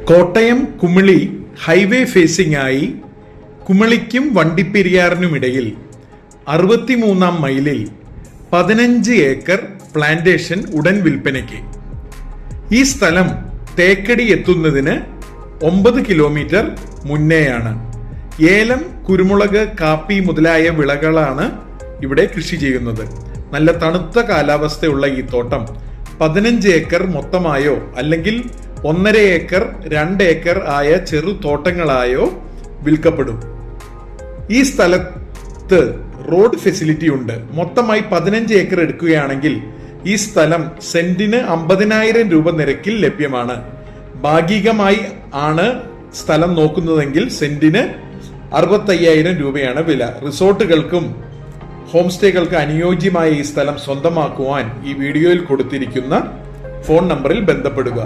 Kottayam Kumily highway facing ആയി കുമിളിക്കും വണ്ടിപ്പെരിയാറിനുമിടയിൽ 63-ാം മൈലിൽ 15 acre plantation ഉടൻ വിൽപ്പനയ്ക്ക്. ഈ സ്ഥലം തേക്കടി എത്തുന്നതിന് 9 കിലോമീറ്റർ മുന്നേയാണ്. ഏലം, കുരുമുളക്, കാപ്പി മുതലായ വിളകളാണ് ഇവിടെ കൃഷി ചെയ്യുന്നത്. നല്ല തണുത്ത കാലാവസ്ഥയുള്ള ഈ തോട്ടം 15 ഏക്കർ മൊത്തമായോ അല്ലെങ്കിൽ 1.5 ഏക്കർ 2 ഏക്കർ ആയ ചെറു തോട്ടങ്ങളായോ വിൽക്കപ്പെടും. ഈ സ്ഥലത്ത് റോഡ് ഫെസിലിറ്റി ഉണ്ട്. മൊത്തമായി 15 ഏക്കർ എടുക്കുകയാണെങ്കിൽ ഈ സ്ഥലം സെന്റിന് 50,000 രൂപ നിരക്കിൽ ലഭ്യമാണ്. ഭാഗികമായി ആണ് സ്ഥലം നോക്കുന്നതെങ്കിൽ സെന്റിന് 65,000 രൂപയാണ് വില. റിസോർട്ടുകൾക്കും ഹോം സ്റ്റേകൾക്ക് അനുയോജ്യമായ ഈ സ്ഥലം സ്വന്തമാക്കുവാൻ ഈ വീഡിയോയിൽ കൊടുത്തിരിക്കുന്ന ഫോൺ നമ്പറിൽ ബന്ധപ്പെടുക.